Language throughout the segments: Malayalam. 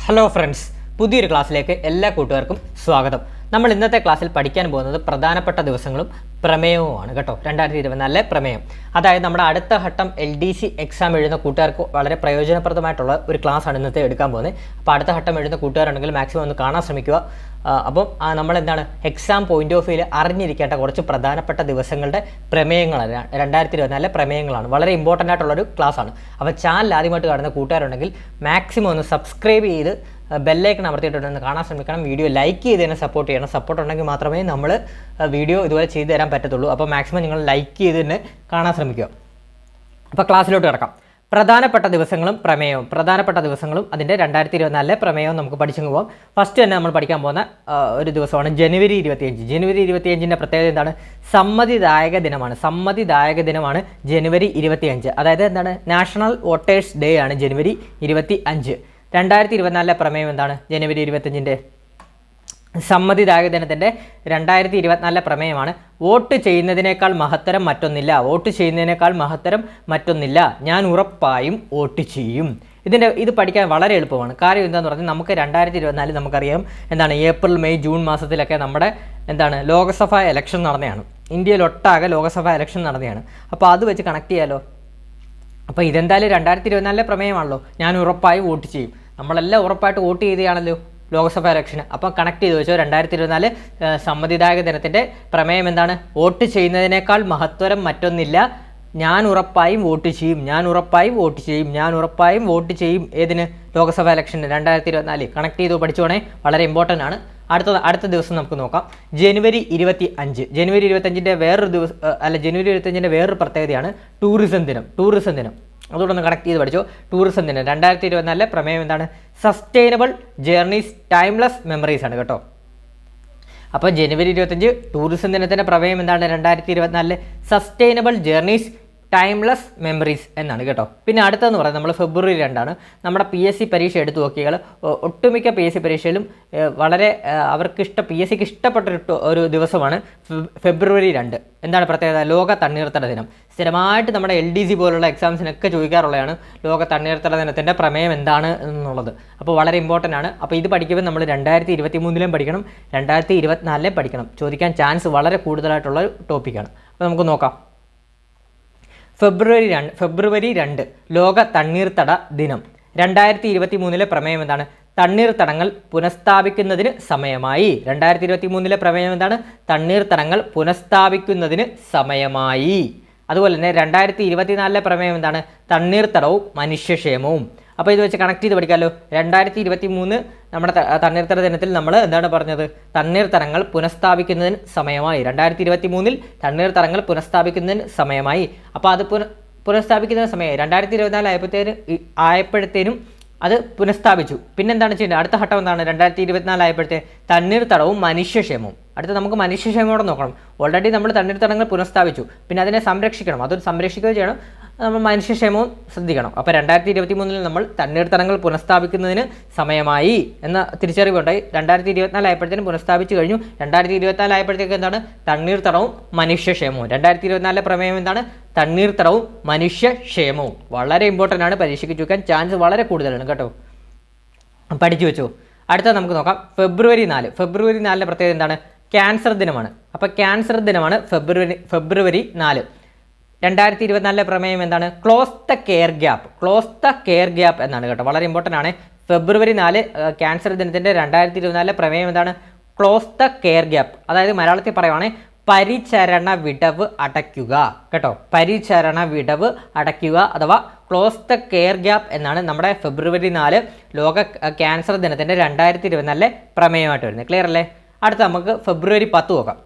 ഹലോ ഫ്രണ്ട്സ്, പുതിയൊരു ക്ലാസ്സിലേക്ക് എല്ലാ കൂട്ടുകാർക്കും സ്വാഗതം. നമ്മൾ ഇന്നത്തെ ക്ലാസ്സിൽ പഠിക്കാൻ പോകുന്നത് പ്രധാനപ്പെട്ട ദിവസങ്ങളും പ്രമേയവുമാണ് കേട്ടോ. 2024 പ്രമേയം, അതായത് നമ്മുടെ അടുത്ത ഘട്ടം LDC എക്സാം എഴുതുന്ന കൂട്ടുകാർക്ക് വളരെ പ്രയോജനപ്രദമായിട്ടുള്ള ഒരു ക്ലാസ്സാണ് ഇന്നത്തെ എടുക്കാൻ പോകുന്നത്. അപ്പോൾ അടുത്ത ഘട്ടം എഴുതുന്ന കൂട്ടുകാരുണ്ടെങ്കിൽ മാക്സിമം ഒന്ന് കാണാൻ ശ്രമിക്കുക. അപ്പം നമ്മളെന്താണ് എക്സാം പോയിന്റ് ഓഫ് വ്യൂവിൽ അറിഞ്ഞിരിക്കേണ്ട കുറച്ച് പ്രധാനപ്പെട്ട ദിവസങ്ങളുടെ പ്രമേയങ്ങളാണ് 2024 പ്രമേയങ്ങളാണ്. വളരെ ഇമ്പോർട്ടൻ്റ് ആയിട്ടുള്ളൊരു ക്ലാസ്സാണ്. അപ്പോൾ ചാനൽ ആദ്യമായിട്ട് കാണുന്ന കൂട്ടുകാരുണ്ടെങ്കിൽ മാക്സിമം ഒന്ന് സബ്സ്ക്രൈബ് ചെയ്ത് ബെല്ലൈക്കൺ അമർത്തിയിട്ടുണ്ടെന്ന് കാണാൻ ശ്രമിക്കണം. വീഡിയോ ലൈക്ക് ചെയ്ത് തന്നെ സപ്പോർട്ട് ചെയ്യണം. സപ്പോർട്ട് ഉണ്ടെങ്കിൽ മാത്രമേ നമ്മൾ വീഡിയോ ഇതുപോലെ ചെയ്തു തരാൻ പറ്റത്തുള്ളൂ. അപ്പോൾ മാക്സിമം നിങ്ങൾ ലൈക്ക് ചെയ്ത് തന്നെ കാണാൻ ശ്രമിക്കുക. അപ്പോൾ ക്ലാസ്സിലോട്ട് കിടക്കാം. പ്രധാനപ്പെട്ട ദിവസങ്ങളും പ്രമേയവും, പ്രധാനപ്പെട്ട ദിവസങ്ങളും അതിൻ്റെ 2024 പ്രമേയവും നമുക്ക് പഠിച്ചു പോകാം. ഫസ്റ്റ് തന്നെ നമ്മൾ പഠിക്കാൻ പോകുന്ന ഒരു ദിവസമാണ് ജനുവരി 25. ജനുവരി 25ൻ്റെ പ്രത്യേകത എന്താണ്? സമ്മതിദായക ദിനമാണ്. സമ്മതിദായക ദിനമാണ് ജനുവരി 25. അതായത് എന്താണ്? നാഷണൽ വോട്ടേഴ്സ് ഡേ ആണ് ജനുവരി 25. 2024 പ്രമേയം എന്താണ്? ജനുവരി 25ൻ്റെ സമ്മതിദായക ദിനത്തിൻ്റെ 2024 പ്രമേയമാണ് വോട്ട് ചെയ്യുന്നതിനേക്കാൾ മഹത്തരം മറ്റൊന്നില്ല. വോട്ട് ചെയ്യുന്നതിനേക്കാൾ മഹത്തരം മറ്റൊന്നില്ല, ഞാൻ ഉറപ്പായും വോട്ട് ചെയ്യും. ഇത് പഠിക്കാൻ വളരെ എളുപ്പമാണ്. കാര്യം എന്താണെന്ന് പറഞ്ഞാൽ നമുക്ക് 2024 നമുക്കറിയാം എന്താണ്, ഏപ്രിൽ മെയ് ജൂൺ മാസത്തിലൊക്കെ നമ്മുടെ എന്താണ് ലോക്സഭാ ഇലക്ഷൻ നടന്നതാണ്. ഇന്ത്യയിലൊട്ടാകെ ലോക്സഭാ ഇലക്ഷൻ നടന്നതാണ്. അപ്പോൾ അത് വെച്ച് കണക്ട് ചെയ്യാലോ. അപ്പോൾ ഇതെന്തായാലും 2024 പ്രമേയമാണല്ലോ, ഞാൻ ഉറപ്പായും വോട്ട് ചെയ്യും. നമ്മളെല്ലാം ഉറപ്പായിട്ട് വോട്ട് ചെയ്തതാണല്ലോ ലോക്സഭാ ഇലക്ഷന്. അപ്പം കണക്ട് ചെയ്ത് വെച്ചോ 2024 സമ്മതിദായക ദിനത്തിൻ്റെ പ്രമേയം എന്താണ്? വോട്ട് ചെയ്യുന്നതിനേക്കാൾ മഹത്വരം മറ്റൊന്നില്ല, ഞാൻ ഉറപ്പായും വോട്ട് ചെയ്യും. ഞാൻ ഉറപ്പായും വോട്ട് ചെയ്യും. ഞാൻ ഉറപ്പായും വോട്ട് ചെയ്യും. ഏതിന്? ലോക്സഭാ ഇലക്ഷന് 2024. കണക്ട് ചെയ്ത് പഠിച്ചോണേ, വളരെ ഇമ്പോർട്ടൻ്റ് ആണ്. അടുത്ത ദിവസം നമുക്ക് നോക്കാം. ജനുവരി 25. ജനുവരി 25ൻ്റെ വേറൊരു ദിവസം ജനുവരി 25ൻ്റെ വേറൊരു പ്രത്യേകതയാണ് ടൂറിസം ദിനം. ടൂറിസം ദിനം അതുകൊണ്ടൊന്ന് കണക്ട് ചെയ്ത് പഠിച്ചോ. ടൂറിസം ദിനം 2024 പ്രമേയം എന്താണ്? സസ്റ്റൈനബിൾ ജേർണീസ് ടൈംലെസ് മെമ്മറീസ് ആണ് കേട്ടോ. അപ്പോൾ ജനുവരി 25 ടൂറിസം ദിനത്തിൻ്റെ പ്രമേയം എന്താണ്? 2024 സസ്റ്റൈനബിൾ ജേർണീസ് ടൈംലെസ് മെമ്മറീസ് എന്നാണ് കേട്ടോ. പിന്നെ അടുത്തതെന്ന് പറയുന്നത് നമ്മൾ ഫെബ്രുവരി 2 നമ്മുടെ PSC പരീക്ഷ എടുത്തു നോക്കിയാൽ ഒട്ടുമിക്ക PSC പരീക്ഷയിലും വളരെ PSCക്ക് ഇഷ്ടപ്പെട്ട ഒരു ദിവസമാണ് ഫെബ്രുവരി 2. എന്താണ് പ്രത്യേകത? ലോക തണ്ണീർത്തട ദിനം. സ്ഥിരമായിട്ട് നമ്മുടെ LDC പോലുള്ള എക്സാംസിനൊക്കെ ചോദിക്കാറുള്ളതാണ് ലോക തണ്ണീർത്തട ദിനത്തിൻ്റെ പ്രമേയം എന്താണ് എന്നുള്ളത്. അപ്പോൾ വളരെ ഇമ്പോർട്ടൻ്റ് ആണ്. അപ്പോൾ ഇത് പഠിക്കുമ്പോൾ നമ്മൾ 2023 പഠിക്കണം, 2024 പഠിക്കണം. ചോദിക്കാൻ ചാൻസ് വളരെ കൂടുതലായിട്ടുള്ള ടോപ്പിക്കാണ്. അപ്പോൾ നമുക്ക് നോക്കാം. ഫെബ്രുവരി 2 ലോക തണ്ണീർത്തട ദിനം. 2023 പ്രമേയം എന്താണ്? തണ്ണീർത്തടങ്ങൾ പുനഃസ്ഥാപിക്കുന്നതിന് സമയമായി. 2023 പ്രമേയം എന്താണ്? തണ്ണീർത്തടങ്ങൾ പുനഃസ്ഥാപിക്കുന്നതിന് സമയമായി. അതുപോലെ തന്നെ 2024 പ്രമേയം എന്താണ്? തണ്ണീർത്തടവും മനുഷ്യക്ഷേമവും. അപ്പോൾ ഇത് വെച്ച് കണക്ട് ചെയ്ത് പഠിക്കാമല്ലോ. 2023 നമ്മുടെ തണ്ണീർത്തട ദിനത്തിൽ നമ്മൾ എന്താണ് പറഞ്ഞത്? തണ്ണീർത്തടങ്ങൾ പുനഃസ്ഥാപിക്കുന്നതിന് സമയമായി. 2023 തണ്ണീർത്തടങ്ങൾ പുനഃസ്ഥാപിക്കുന്നതിന് സമയമായി. അപ്പോൾ അത് പുനഃസ്ഥാപിക്കുന്ന സമയമായി. 2024 ആയപ്പോഴത്തേനും അത് പുനഃസ്ഥാപിച്ചു. പിന്നെന്താണ് ചെയ്യേണ്ടത്? അടുത്ത ഘട്ടം എന്താണ്? 2024 ആയപ്പോഴത്തേക്ക് തണ്ണീർത്തടവും മനുഷ്യക്ഷേമവും. അടുത്ത നമുക്ക് മനുഷ്യക്ഷേമോടെ നോക്കണം. ഓൾറെഡി നമ്മൾ തണ്ണീർത്തടങ്ങൾ പുനഃസ്ഥാപിച്ചു, പിന്നെ അതിനെ സംരക്ഷിക്കണം. അതൊരു സംരക്ഷിക്കുകയും ചെയ്യണം, നമ്മൾ മനുഷ്യക്ഷേമവും ശ്രദ്ധിക്കണം. അപ്പോൾ 2023 നമ്മൾ തണ്ണീർത്തടങ്ങൾ പുനഃസ്ഥാപിക്കുന്നതിന് സമയമായി എന്ന തിരിച്ചറിവുണ്ടായി. 2024 ആയപ്പോഴത്തേനും പുനഃസ്ഥാപിച്ചു കഴിഞ്ഞു. 2024 ആയപ്പോഴത്തേക്ക് എന്താണ്? തണ്ണീർത്തടവും മനുഷ്യക്ഷേമവും. 2024 പ്രമേയം എന്താണ്? തണ്ണീർത്തടവും മനുഷ്യക്ഷേമവും. വളരെ ഇമ്പോർട്ടൻ്റ് ആണ്, പരീക്ഷയ്ക്ക് ചോദിക്കാൻ ചാൻസ് വളരെ കൂടുതലാണ് കേട്ടോ. പഠിച്ചു വെച്ചോ. അടുത്ത നമുക്ക് നോക്കാം. ഫെബ്രുവരി 4 പ്രത്യേകത എന്താണ്? ക്യാൻസർ ദിനമാണ്. അപ്പോൾ ക്യാൻസർ ദിനമാണ് ഫെബ്രുവരി 4. 2024 പ്രമേയം എന്താണ്? Close the care gap. Close the care gap എന്നാണ് കേട്ടോ. വളരെ ഇമ്പോർട്ടൻ്റ് ആണ്. ഫെബ്രുവരി 4 ക്യാൻസർ ദിനത്തിൻ്റെ 2024 പ്രമേയം എന്താണ്? Close the care gap. അതായത് മലയാളത്തിൽ പറയുവാണെങ്കിൽ പരിചരണ വിടവ് അടയ്ക്കുക കേട്ടോ. പരിചരണ വിടവ് അടയ്ക്കുക അഥവാ ക്ലോസ് ദ കെയർ ഗ്യാപ്പ് എന്നാണ് നമ്മുടെ ഫെബ്രുവരി 4 ലോക ക്യാൻസർ ദിനത്തിൻ്റെ 2024 പ്രമേയമായിട്ട് വരുന്നത്. ക്ലിയർ അല്ലേ? അടുത്ത നമുക്ക് ഫെബ്രുവരി 10 നോക്കാം.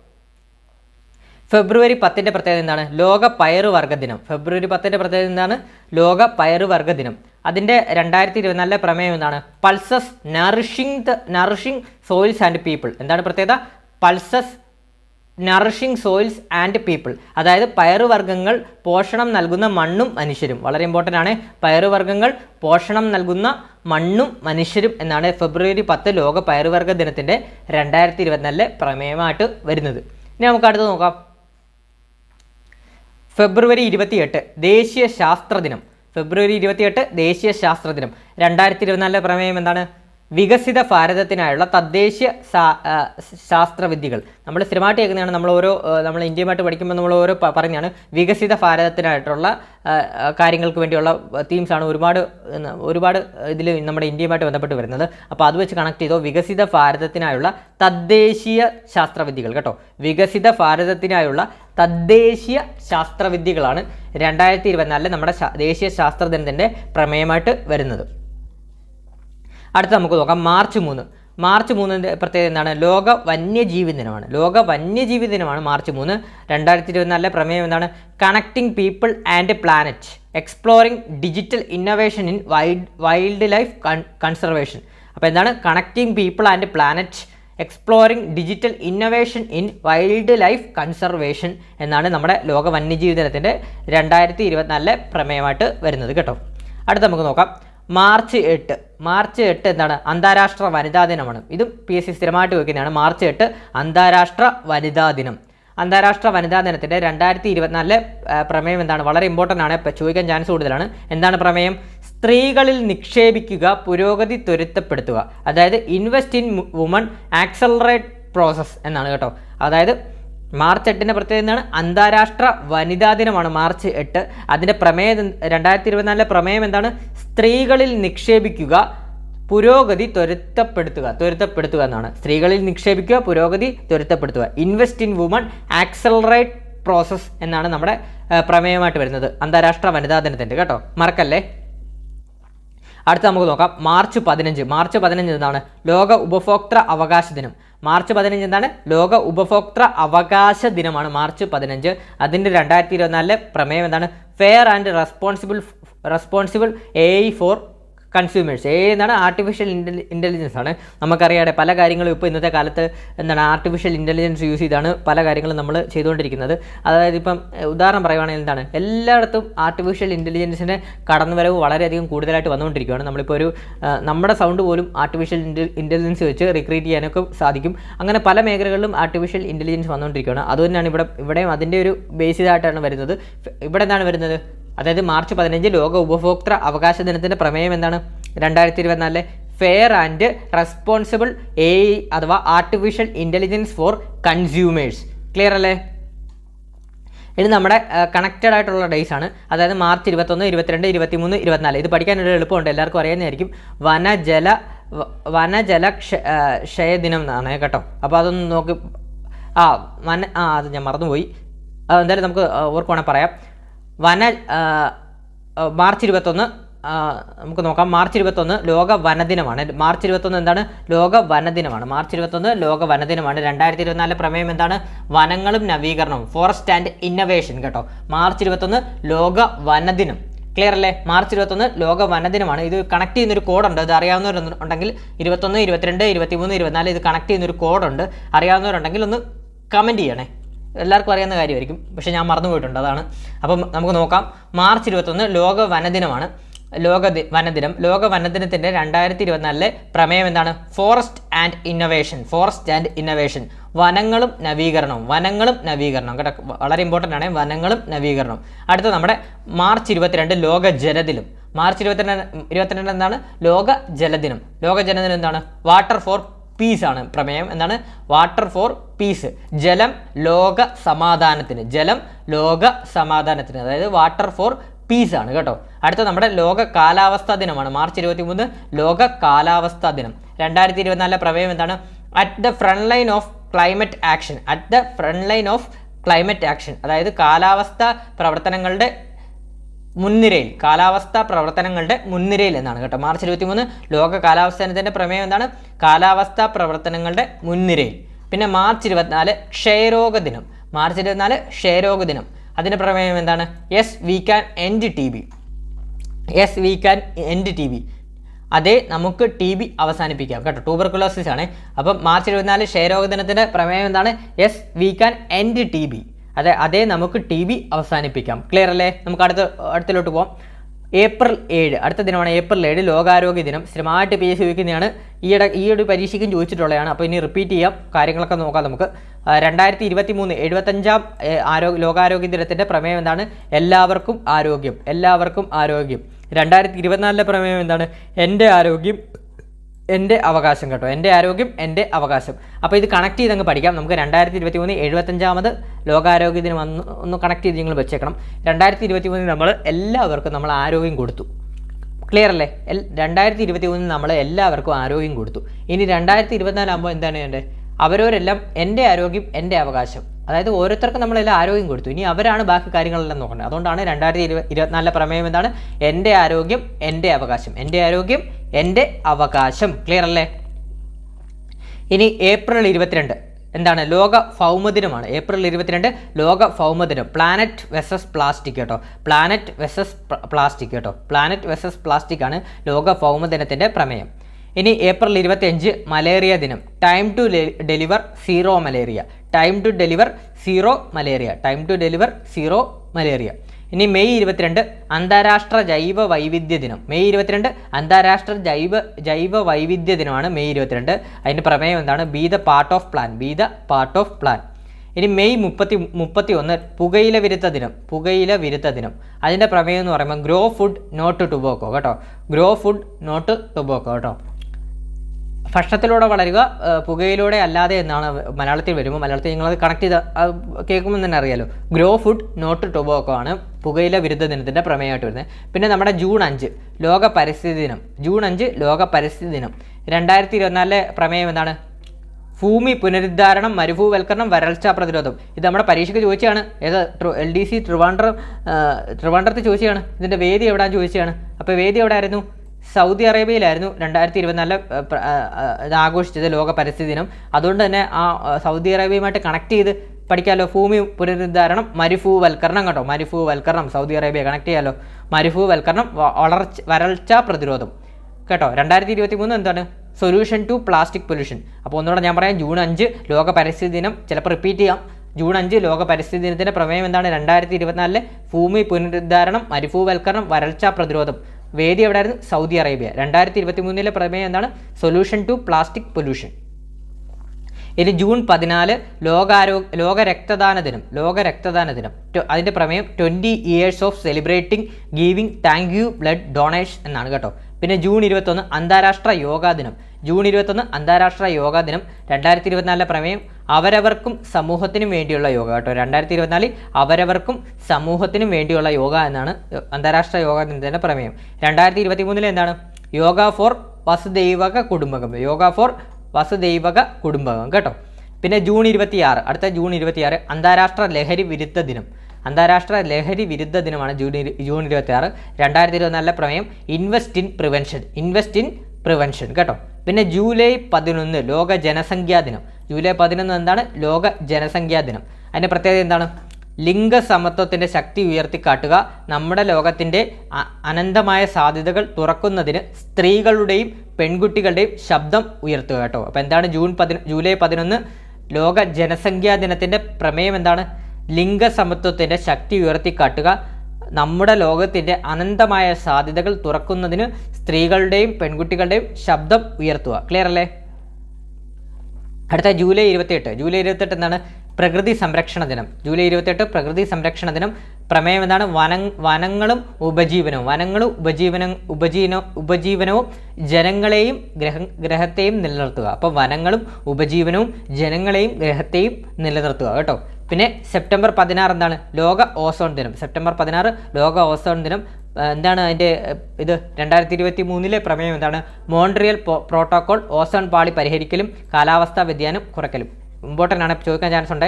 ഫെബ്രുവരി 10ൻ്റെ പ്രത്യേകത എന്താണ്? ലോക പയറുവർഗ്ഗ ദിനം. ഫെബ്രുവരി 10ൻ്റെ പ്രത്യേകത എന്താണ്? ലോക പയറുവർഗ്ഗ ദിനം. അതിൻ്റെ 2024 പ്രമേയം എന്താണ്? Pulses nourishing soils and people. എന്താണ് പ്രത്യേകത? Pulses nourishing soils and people. അതായത് പയറുവർഗ്ഗങ്ങൾ പോഷണം നൽകുന്ന മണ്ണും മനുഷ്യരും. വളരെ ഇമ്പോർട്ടൻ്റ് ആണ്. പയറുവർഗ്ഗങ്ങൾ പോഷണം നൽകുന്ന മണ്ണും മനുഷ്യരും എന്നാണ് ഫെബ്രുവരി 10 ലോക പയറുവർഗ്ഗ ദിനത്തിൻ്റെ 2024 പ്രമേയമായിട്ട് വരുന്നത്. ഇനി നമുക്ക് അടുത്ത് നോക്കാം. ഫെബ്രുവരി 28 ദേശീയ ശാസ്ത്ര ദിനം. ഫെബ്രുവരി 28 ദേശീയ ശാസ്ത്ര ദിനം. 2024 പ്രമേയം എന്താണ്? വികസിത ഭാരതത്തിനായുള്ള തദ്ദേശീയ ശാസ്ത്രവിദ്യകൾ. നമ്മൾ സ്ഥിരമായിട്ട് കേൾക്കുന്നതാണ്, നമ്മൾ ഇന്ത്യയുമായിട്ട് പഠിക്കുമ്പോൾ നമ്മൾ പറയുന്നതാണ് വികസിത ഭാരതത്തിനായിട്ടുള്ള കാര്യങ്ങൾക്ക് വേണ്ടിയുള്ള തീംസാണ് ഒരുപാട് ഇതിൽ നമ്മുടെ ഇന്ത്യയുമായിട്ട് ബന്ധപ്പെട്ട് വരുന്നത്. അപ്പോൾ അത് വെച്ച് കണക്ട് ചെയ്തോ, വികസിത ഭാരതത്തിനായുള്ള തദ്ദേശീയ ശാസ്ത്രവിദ്യകൾ കേട്ടോ. വികസിത ഭാരതത്തിനായുള്ള തദ്ദേശീയ ശാസ്ത്രവിദ്യകളാണ് 2024 നമ്മുടെ ദേശീയ ശാസ്ത്ര ദിനത്തിൻ്റെ പ്രമേയമായിട്ട് വരുന്നത്. അടുത്ത നമുക്ക് നോക്കാം മാർച്ച് 3. മാർച്ച് 3 പ്രത്യേകത എന്താണ്? ലോക വന്യജീവി ദിനമാണ്. ലോക വന്യജീവി ദിനമാണ് മാർച്ച് 3. 2024 പ്രമേയം എന്താണ്? Connecting people and planet, exploring digital innovation in wild life conservation. അപ്പോൾ എന്താണ്? Connecting people and planet, exploring digital innovation in wild life conservation എന്നാണ് നമ്മുടെ ലോക വന്യജീവി ദിനത്തിൻ്റെ 2024 പ്രമേയമായിട്ട് വരുന്നത് കേട്ടോ. അടുത്ത നമുക്ക് നോക്കാം മാർച്ച് 8. മാർച്ച് 8 എന്താണ്? അന്താരാഷ്ട്ര വനിതാ ദിനമാണ്. ഇതും PSC സ്ഥിരമായിട്ട് വയ്ക്കുന്നതാണ്. മാർച്ച് 8 അന്താരാഷ്ട്ര വനിതാ ദിനം. അന്താരാഷ്ട്ര വനിതാ ദിനത്തിൻ്റെ 2024 പ്രമേയം എന്താണ്? വളരെ ഇമ്പോർട്ടൻ്റ് ആണ്, ചോദിക്കാൻ ചാൻസ് കൂടുതലാണ്. എന്താണ് പ്രമേയം? സ്ത്രീകളിൽ നിക്ഷേപിക്കുക, പുരോഗതി ത്വരിതപ്പെടുത്തുക. അതായത് invest in women, accelerate process എന്നാണ് കേട്ടോ. അതായത് മാർച്ച് 8 പ്രത്യേകത എന്താണ്? അന്താരാഷ്ട്ര വനിതാ ദിനമാണ് മാർച്ച് 8. അതിൻ്റെ പ്രമേയം 2024 പ്രമേയം എന്താണ്? സ്ത്രീകളിൽ നിക്ഷേപിക്കുക, പുരോഗതി ത്വരിതപ്പെടുത്തുക എന്നാണ്. സ്ത്രീകളിൽ നിക്ഷേപിക്കുക, പുരോഗതി ത്വരിതപ്പെടുത്തുക. Invest in women, accelerate process എന്നാണ് നമ്മുടെ പ്രമേയമായിട്ട് വരുന്നത് അന്താരാഷ്ട്ര വനിതാ ദിനത്തിൻ്റെ കേട്ടോ, മറക്കല്ലേ. അടുത്ത നമുക്ക് നോക്കാം മാർച്ച് 15. മാർച്ച് 15 എന്താണ്? ലോക ഉപഭോക്തൃ അവകാശ ദിനം. മാർച്ച് 15 എന്താണ്? ലോക ഉപഭോക്തൃ അവകാശ ദിനമാണ് മാർച്ച് 15. അതിൻ്റെ 2024 പ്രമേയം എന്താണ്? Fair and responsible AI for consumers. AI എന്നാണ്? ആർട്ടിഫിഷ്യൽ ഇൻ്റലിജൻസ് ആണ്. നമുക്കറിയാതെ പല കാര്യങ്ങളും ഇപ്പോൾ ഇന്നത്തെ കാലത്ത് എന്താണ് ആർട്ടിഫിഷ്യൽ ഇൻ്റലിജൻസ് യൂസ് ചെയ്താണ് പല കാര്യങ്ങളും നമ്മൾ ചെയ്തുകൊണ്ടിരിക്കുന്നത്. അതായത് ഇപ്പം ഉദാഹരണം പറയുവാണെങ്കിൽ എന്താണ്, എല്ലായിടത്തും ആർട്ടിഫിഷ്യൽ ഇൻ്റലിജൻസിൻ്റെ കടന്നുവരവ് വളരെയധികം കൂടുതലായിട്ട് വന്നുകൊണ്ടിരിക്കുകയാണ്. നമ്മളിപ്പോൾ നമ്മുടെ സൗണ്ട് പോലും ആർട്ടിഫിഷ്യൽ ഇൻ്റലിജൻസ് വെച്ച് റിക്രിയേറ്റ് ചെയ്യാനൊക്കെ സാധിക്കും. അങ്ങനെ പല മേഖലകളിലും ആർട്ടിഫിഷ്യൽ ഇൻ്റലിജൻസ് വന്നുകൊണ്ടിരിക്കുകയാണ്. അതുതന്നെയാണ് ഇവിടെയും അതിൻ്റെ ഒരു ബേസിസായിട്ടാണ് വരുന്നത്. ഇവിടെ എന്താണ് വരുന്നത്? അതായത് മാർച്ച് 15 ലോക ഉപഭോക്തൃ അവകാശ ദിനത്തിൻ്റെ പ്രമേയം എന്താണ്? 2024 ഫെയർ ആൻഡ് റെസ്പോൺസിബിൾ AI അഥവാ artificial intelligence for consumers. Clear അല്ലേ? ഇത് നമ്മുടെ കണക്റ്റഡ് ആയിട്ടുള്ള ഡേയ്സ് ആണ്. അതായത് മാർച്ച് 21, 22, 23, 24. ഇത് പഠിക്കാനൊരു എളുപ്പമുണ്ട്, എല്ലാവർക്കും അറിയുന്നതായിരിക്കും. വനജല ക്ഷയദിനം എന്നാണ് കേട്ടോ. അപ്പോൾ അതൊന്ന് നോക്കി അത് ഞാൻ മറന്നുപോയി. എന്തായാലും നമുക്ക് ഓർക്കുവാണെങ്കിൽ പറയാം. മാർച്ച് 21 നമുക്ക് നോക്കാം. മാർച്ച് 21 ലോക വനദിനമാണ്. മാർച്ച് 21 എന്താണ്? ലോക വനദിനമാണ്. മാർച്ച് 21 ലോക വനദിനമാണ്. 2024 പ്രമേയം എന്താണ്? വനങ്ങളും നവീകരണവും, ഫോറസ്റ്റ് ആൻഡ് ഇന്നോവേഷൻ കേട്ടോ. മാർച്ച് 21 ലോക വനദിനം. ക്ലിയർ അല്ലേ? മാർച്ച് 21 ലോക വനദിനമാണ്. ഇത് കണക്ട് ചെയ്യുന്നൊരു കോഡുണ്ട്, അത് അറിയാവുന്നവരുണ്ടെങ്കിൽ 21, 22, 23, 24 ഇത് കണക്ട് ചെയ്യുന്നൊരു കോഡുണ്ട്. അറിയാവുന്നവരുണ്ടെങ്കിൽ ഒന്ന് കമൻറ്റ് ചെയ്യണേ. എല്ലാവർക്കും അറിയാവുന്ന കാര്യമായിരിക്കും, പക്ഷേ ഞാൻ മറന്നുപോയിട്ടുണ്ട്, അതാണ്. അപ്പം നമുക്ക് നോക്കാം. മാർച്ച് 21 ലോക വനദിനമാണ്. ലോക വനദിനത്തിൻ്റെ 2024 പ്രമേയം എന്താണ്? Forest and innovation. വനങ്ങളും നവീകരണവും കേട്ടോ, വളരെ ഇമ്പോർട്ടൻ്റ് ആണ്. വനങ്ങളും നവീകരണവും. അടുത്ത നമ്മുടെ മാർച്ച് 22 ലോക ജലദിനം. മാർച്ച് 22 എന്താണ്? ലോക ജലദിനം എന്താണ്? വാട്ടർ ഫോർ പീസ് ആണ് പ്രമേയം. എന്താണ്? Water for peace. ജലം ലോക സമാധാനത്തിന്, അതായത് വാട്ടർ ഫോർ പീസ് ആണ് കേട്ടോ. അടുത്ത നമ്മുടെ ലോക കാലാവസ്ഥാ ദിനമാണ്. മാർച്ച് 23 ലോക കാലാവസ്ഥാ ദിനം. 2024 പ്രമേയം എന്താണ്? At the front line of climate action. അതായത് കാലാവസ്ഥാ പ്രവർത്തനങ്ങളുടെ മുൻനിരയിൽ എന്നാണ് കേട്ടോ. മാർച്ച് 23 ലോക കാലാവസ്ഥാ ദിനത്തിൻ്റെ പ്രമേയം എന്താണ്? കാലാവസ്ഥാ പ്രവർത്തനങ്ങളുടെ മുൻനിരയിൽ. പിന്നെ മാർച്ച് 24 ക്ഷയരോഗ ദിനം. അതിൻ്റെ പ്രമേയം എന്താണ്? Yes we can end TB. അതേ നമുക്ക് TB അവസാനിപ്പിക്കാം കേട്ടോ. ട്യൂബർകുലോസിസ് ആണ്. അപ്പം മാർച്ച് 24 ക്ഷയരോഗ ദിനത്തിൻ്റെ പ്രമേയം എന്താണ്? Yes we can end TB. അതേ നമുക്ക് TB അവസാനിപ്പിക്കാം. ക്ലിയർ അല്ലേ? നമുക്ക് അടുത്തിലോട്ട് പോകാം. ഏപ്രിൽ 7 അടുത്ത ദിനമാണ്. ഏപ്രിൽ 7 ലോകാരോഗ്യ ദിനം. സ്ഥിരമായിട്ട് PSC ചോദിക്കുന്നതാണ്. ഈ ഒരു പരീക്ഷയ്ക്കും ചോദിച്ചിട്ടുള്ളതാണ്. അപ്പോൾ ഇനി റിപ്പീറ്റ് ചെയ്യാം, കാര്യങ്ങളൊക്കെ നോക്കാം നമുക്ക്. 2023 75ാം ലോകാരോഗ്യ ദിനത്തിൻ്റെ പ്രമേയം എന്താണ്? എല്ലാവർക്കും ആരോഗ്യം. 2024 പ്രമേയം എന്താണ്? എൻ്റെ ആരോഗ്യം എൻ്റെ അവകാശം കേട്ടോ, എൻ്റെ ആരോഗ്യം എൻ്റെ അവകാശം. അപ്പോൾ ഇത് കണക്ട് ചെയ്ത് അങ്ങ് പഠിക്കാം. നമുക്ക് 2023 75ാമത് ലോകാരോഗ്യ ദിനം ഒന്ന് കണക്ട് ചെയ്ത് നിങ്ങൾ വെച്ചേക്കണം. 2023 നമ്മൾ എല്ലാവർക്കും നമ്മൾ ആരോഗ്യം കൊടുത്തു. ക്ലിയർ അല്ലേ? 2023 നമ്മൾ എല്ലാവർക്കും ആരോഗ്യം കൊടുത്തു. ഇനി 2024 ആകുമ്പോൾ എന്താണ് ചെയ്യേണ്ടത്? അവരവരെല്ലാം എൻ്റെ ആരോഗ്യം എൻ്റെ അവകാശം, അതായത് ഓരോരുത്തർക്കും നമ്മളെല്ലാം ആരോഗ്യം കൊടുത്തു. ഇനി അവരാണ് ബാക്കി കാര്യങ്ങളെല്ലാം നോക്കേണ്ടത്. അതുകൊണ്ടാണ് 2024 പ്രമേയം എന്താണ്? എൻ്റെ ആരോഗ്യം എൻ്റെ അവകാശം, എൻ്റെ ആരോഗ്യം എൻ്റെ അവകാശം. ക്ലിയർ അല്ലേ? ഇനി ഏപ്രിൽ 22 എന്താണ്? ലോക ഭൗമദിനമാണ്. ഏപ്രിൽ 22 ലോക ഭൗമദിനം. പ്ലാനറ്റ് വെസസ് പ്ലാസ്റ്റിക് കേട്ടോ, പ്ലാനറ്റ് വെസസ് പ്ലാസ്റ്റിക് കേട്ടോ, പ്ലാനറ്റ് വെസസ് പ്ലാസ്റ്റിക് ആണ് ലോക ഭൗമദിനത്തിൻ്റെ പ്രമേയം. ഇനി ഏപ്രിൽ 25 മലേറിയ ദിനം. Time to deliver zero malaria, time to deliver zero malaria, time to deliver zero malaria. ഇനി മെയ് 22 അന്താരാഷ്ട്ര ജൈവ വൈവിധ്യ ദിനം. മെയ് 22 അന്താരാഷ്ട്ര ജൈവ വൈവിധ്യ ദിനമാണ് മെയ് 22. അതിൻ്റെ പ്രമേയം എന്താണ്? B the part of plan, B the part of plan. ഇനി മെയ് 31 പുകയില വിരുദ്ധ ദിനം, പുകയില വിരുദ്ധ ദിനം. അതിൻ്റെ പ്രമേയം എന്ന് പറയുമ്പോൾ ഗ്രോ ഫുഡ് നോട്ട് ടൊബാക്കോ കേട്ടോ, ഗ്രോ ഫുഡ് നോട്ട് ടൊബാക്കോ കേട്ടോ. ഭക്ഷണത്തിലൂടെ വളരുക, പുകയിലൂടെ അല്ലാതെ എന്നാണ് മലയാളത്തിൽ വരുമ്പോൾ. മലയാളത്തിൽ നിങ്ങളത് കണക്ട് ചെയ്ത് കേൾക്കുമ്പോൾ തന്നെ അറിയാലോ. ഗ്രോ ഫുഡ് നോട്ട് ടൊബാക്കോ ആണ് പുകയില വിരുദ്ധ ദിനത്തിൻ്റെ പ്രമേയമായിട്ട് വരുന്നത്. പിന്നെ നമ്മുടെ ജൂൺ 5 ലോക പരിസ്ഥിതി ദിനം. ജൂൺ 5 ലോക പരിസ്ഥിതി ദിനം. 2024 പ്രമേയം എന്താണ്? ഭൂമി പുനരുദ്ധാരണം, മരുഭൂവൽക്കരണം, വരൾച്ച പ്രതിരോധം. ഇത് നമ്മുടെ പരീക്ഷയ്ക്ക് ചോദിച്ചാണ്. ഏത് LDC ട്രിവാൻഡ്രത്ത് ചോദിച്ചാണ്. ഇതിൻ്റെ വേദി എവിടെയാണെന്ന് ചോദിച്ചാണ്. അപ്പോൾ വേദി എവിടെ ആയിരുന്നു? സൗദി അറേബ്യയിലായിരുന്നു 2024 ഇത് ആഘോഷിച്ചത്, ലോക പരിസ്ഥിതി ദിനം. അതുകൊണ്ട് തന്നെ ആ സൗദി അറേബ്യയുമായിട്ട് കണക്ട് ചെയ്ത് പഠിക്കാമല്ലോ. ഭൂമി പുനരുദ്ധാരണം, മരുഭൂവൽക്കരണം കേട്ടോ, മരുഭൂവൽക്കരണം. സൗദി അറേബ്യ കണക്ട് ചെയ്യാമല്ലോ. മരുഭൂവൽക്കരണം, വരൾച്ച പ്രതിരോധം കേട്ടോ. 2023 എന്താണ്? Solution to plastic pollution. അപ്പോൾ ഒന്നുകൂടെ ഞാൻ പറയാം. ജൂൺ 5 ലോക പരിസ്ഥിതി ദിനം. ചിലപ്പോൾ റിപ്പീറ്റ് ചെയ്യാം. ജൂൺ 5 ലോക പരിസ്ഥിതി ദിനത്തിൻ്റെ പ്രമേയം എന്താണ്? 2024 ഭൂമി പുനരുദ്ധാരണം, മരുഭൂവൽക്കരണം, വരൾച്ച പ്രതിരോധം. വേദി എവിടെയായിരുന്നു? Saudi Arabia. 2023 പ്രമേയം എന്താണ്? Solution to plastic pollution. ഇനി ജൂൺ 14 ലോക രക്തദാന ദിനം, ലോക രക്തദാന ദിനം. അതിൻ്റെ പ്രമേയം 20 years of celebrating giving thank you blood donation എന്നാണ് കേട്ടോ. പിന്നെ ജൂൺ 21 അന്താരാഷ്ട്ര യോഗാ ദിനം. ജൂൺ 21 അന്താരാഷ്ട്ര യോഗാ ദിനം. 2024 പ്രമേയം അവരവർക്കും സമൂഹത്തിനും വേണ്ടിയുള്ള യോഗ കേട്ടോ. 2024 അവരവർക്കും സമൂഹത്തിനും വേണ്ടിയുള്ള യോഗ എന്നാണ് അന്താരാഷ്ട്ര യോഗാ ദിനത്തിൻ്റെ പ്രമേയം. 2023 എന്താണ്? യോഗ ഫോർ വസുദൈവക കുടുംബകം, യോഗ ഫോർ വസുദൈവക കുടുംബകം കേട്ടോ. പിന്നെ ജൂൺ 26, അടുത്ത ജൂൺ 26 അന്താരാഷ്ട്ര ലഹരി വിരുദ്ധ ദിനം. അന്താരാഷ്ട്ര ലഹരി വിരുദ്ധ ദിനമാണ് ജൂൺ 26. 2024 പ്രമേയം invest in prevention, invest in prevention കേട്ടോ. പിന്നെ ജൂലൈ 11 ലോക ജനസംഖ്യാ ദിനം. ജൂലൈ 11 എന്താണ്? ലോക ജനസംഖ്യാ ദിനം. അതിൻ്റെ പ്രത്യേകത എന്താണ്? ലിംഗസമത്വത്തിൻ്റെ ശക്തി ഉയർത്തിക്കാട്ടുക, നമ്മുടെ ലോകത്തിൻ്റെ അനന്തമായ സാധ്യതകൾ തുറക്കുന്നതിന് സ്ത്രീകളുടെയും പെൺകുട്ടികളുടെയും ശബ്ദം ഉയർത്തുക കേട്ടോ. അപ്പോൾ എന്താണ് ജൂലൈ 11 ലോക ജനസംഖ്യാ ദിനത്തിൻ്റെ പ്രമേയം എന്താണ്? ലിംഗസമത്വത്തിൻ്റെ ശക്തി ഉയർത്തിക്കാട്ടുക, നമ്മുടെ ലോകത്തിൻ്റെ അനന്തമായ സാധ്യതകൾ തുറക്കുന്നതിന് സ്ത്രീകളുടെയും പെൺകുട്ടികളുടെയും ശബ്ദം ഉയർത്തുക. ക്ലിയർ അല്ലേ? അടുത്ത ജൂലൈ 28 എന്താണ്? പ്രകൃതി സംരക്ഷണ ദിനം. ജൂലൈ 28 പ്രകൃതി സംരക്ഷണ ദിനം. പ്രമേയം എന്താണ്? വനങ്ങളും ഉപജീവനവും ജനങ്ങളെയും ഗ്രഹത്തെയും നിലനിർത്തുക. അപ്പോൾ വനങ്ങളും ഉപജീവനവും ജനങ്ങളെയും ഗ്രഹത്തെയും നിലനിർത്തുക കേട്ടോ. പിന്നെ സെപ്റ്റംബർ 16 എന്താണ്? ലോക ഓസോൺ ദിനം. സെപ്റ്റംബർ 16 ലോക ഓസോൺ ദിനം. എന്താണ് അതിൻ്റെ ഇത്? 2023 പ്രമേയം എന്താണ്? മോൺട്രിയൽ പ്രോട്ടോകോൾ ഓസോൺ പാളി പരിഹരിക്കലും കാലാവസ്ഥാ വ്യതിയാനം കുറയ്ക്കലും. ഇമ്പോർട്ടൻ്റ് ആണ്, ചോദിക്കാൻ ചാൻസ് ഉണ്ട്.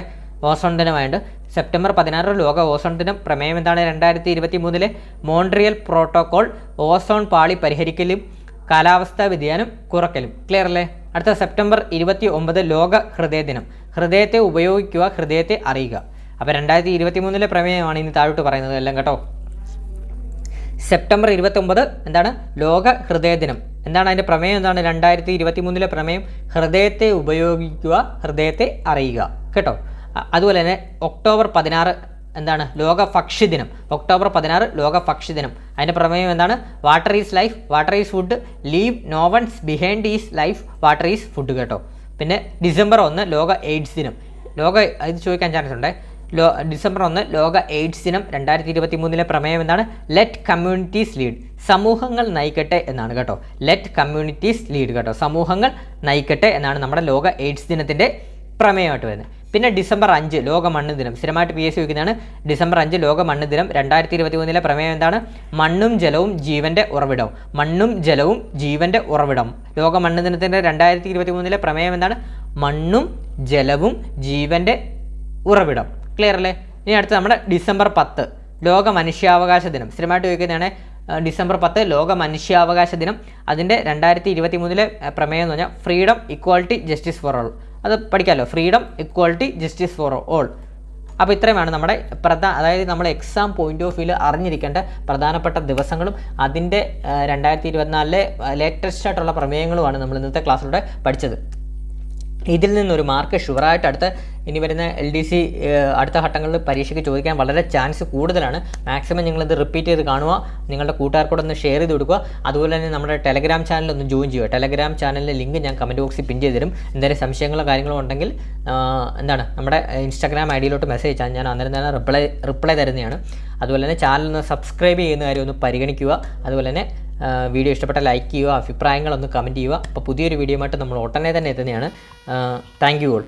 ഓസോൺ ദിനമായിട്ട് സെപ്റ്റംബർ 16 ലോക ഓസോൺ ദിനം. പ്രമേയം എന്താണ്? 2023 മോൺട്രിയൽ പ്രോട്ടോകോൾ ഓസോൺ പാളി പരിഹരിക്കലും കാലാവസ്ഥാ വ്യതിയാനം കുറയ്ക്കലും. ക്ലിയർ അല്ലേ? അടുത്ത സെപ്റ്റംബർ 29 ലോക ഹൃദയ ദിനം. ഹൃദയത്തെ ഉപയോഗിക്കുക, ഹൃദയത്തെ അറിയുക. അപ്പോൾ 2023 പ്രമേയമാണ് ഇനി താഴോട്ട് പറയുന്നത് എല്ലാം കേട്ടോ. സെപ്റ്റംബർ 29 എന്താണ്? ലോക ഹൃദയ ദിനം. എന്താണ് അതിൻ്റെ പ്രമേയം? എന്താണ് 2023 പ്രമേയം? ഹൃദയത്തെ ഉപയോഗിക്കുക, ഹൃദയത്തെ അറിയുക കേട്ടോ. അതുപോലെ തന്നെ ഒക്ടോബർ 16 എന്താണ്? ലോക ഭക്ഷ്യദിനം. ഒക്ടോബർ 16 ലോക ഭക്ഷ്യദിനം. അതിൻ്റെ പ്രമേയം എന്താണ്? Water is life, water is food, leave no ones behind is life, water is food കേട്ടോ. പിന്നെ ഡിസംബർ 1 ലോക എയ്ഡ്സ് ദിനം. ഇത് ചോദിക്കാൻ ചാൻസ് ഉണ്ട്. ഡിസംബർ 1 ലോക എയ്ഡ്സ് ദിനം. 2023 പ്രമേയം എന്താണ്? ലെറ്റ് കമ്മ്യൂണിറ്റീസ് ലീഡ്, സമൂഹങ്ങൾ നയിക്കട്ടെ എന്നാണ് കേട്ടോ. ലെറ്റ് കമ്മ്യൂണിറ്റീസ് ലീഡ് കേട്ടോ, സമൂഹങ്ങൾ നയിക്കട്ടെ എന്നാണ് നമ്മുടെ ലോക എയ്ഡ്സ് ദിനത്തിൻ്റെ പ്രമേയമായിട്ട് വരുന്നത്. പിന്നെ ഡിസംബർ 5 ലോക മണ്ണ് ദിനം. സ്ഥിരമായിട്ട് PSC ചോദിക്കുന്നതാണ്. ഡിസംബർ 5 ലോക മണ്ണ് ദിനം. 2023 പ്രമേയം എന്താണ്? മണ്ണും ജലവും ജീവൻ്റെ ഉറവിടം. മണ്ണും ജലവും ജീവൻ്റെ ഉറവിടം. ലോക മണ്ണ് ദിനത്തിൻ്റെ 2023 പ്രമേയം എന്താണ്? മണ്ണും ജലവും ജീവൻ്റെ ഉറവിടം. ക്ലിയർ അല്ലേ? ഇനി അടുത്ത് നമ്മുടെ ഡിസംബർ 10 ലോക മനുഷ്യാവകാശ ദിനം. സ്ഥിരമായിട്ട് ചോദിക്കുന്നതാണ്. ഡിസംബർ 10 ലോക മനുഷ്യാവകാശ ദിനം. അതിൻ്റെ 2023 പ്രമേയം എന്ന് പറഞ്ഞാൽ freedom, equality, justice for all. അത് പഠിക്കാമല്ലോ. Freedom, equality, justice for all. അപ്പോൾ ഇത്രയുമാണ് നമ്മുടെ അതായത് നമ്മൾ എക്സാം പോയിന്റ് ഓഫ് വ്യൂവിൽ അറിഞ്ഞിരിക്കേണ്ട പ്രധാനപ്പെട്ട ദിവസങ്ങളും അതിൻ്റെ 2024 ലേറ്റസ്റ്റ് ആയിട്ടുള്ള പ്രമേയങ്ങളുമാണ് നമ്മൾ ഇന്നത്തെ ക്ലാസ്സിലൂടെ പഠിച്ചത്. ഇതിൽ നിന്നൊരു മാർക്ക് ഷുവറായിട്ട് ഇനി വരുന്ന LDC അടുത്ത ഘട്ടങ്ങളിൽ പരീക്ഷയ്ക്ക് ചോദിക്കാൻ വളരെ ചാൻസ് കൂടുതലാണ്. മാക്സിമം നിങ്ങളിത് റിപ്പീറ്റ് ചെയ്ത് കാണുക, നിങ്ങളുടെ കൂട്ടുകാർക്കൂടെ ഒന്ന് ഷെയർ ചെയ്ത് കൊടുക്കുക. അതുപോലെ തന്നെ നമ്മുടെ ടെലഗ്രാം ചാനൽ ഒന്ന് ജോയിൻ ചെയ്യുക. ടെലഗ്രാം ചാനലിൻ്റെ ലിങ്ക് ഞാൻ കമൻറ്റ് ബോക്സിൽ പിൻ ചെയ്ത് തരും. എന്തെങ്കിലും സംശയങ്ങളോ കാര്യങ്ങളോ ഉണ്ടെങ്കിൽ നമ്മുടെ ഇൻസ്റ്റാഗ്രാം ID-യിലോട്ട് മെസ്സേജ് അയച്ചാൽ ഞാൻ അന്നേരം തന്നെ റിപ്ലൈ തരുന്നതാണ്. അതുപോലെ തന്നെ ചാനൽ ഒന്ന് സബ്സ്ക്രൈബ് ചെയ്യുന്ന കാര്യം ഒന്ന് പരിഗണിക്കുക. അതുപോലെ തന്നെ വീഡിയോ ഇഷ്ടപ്പെട്ട ലൈക്ക് ചെയ്യുക, അഭിപ്രായങ്ങളൊന്ന് കമൻറ്റ് ചെയ്യുക. അപ്പോൾ പുതിയൊരു വീഡിയോ ആയിട്ട് നമ്മൾ ഉടനെ തന്നെ എത്തുന്നതാണ്. Thank you all.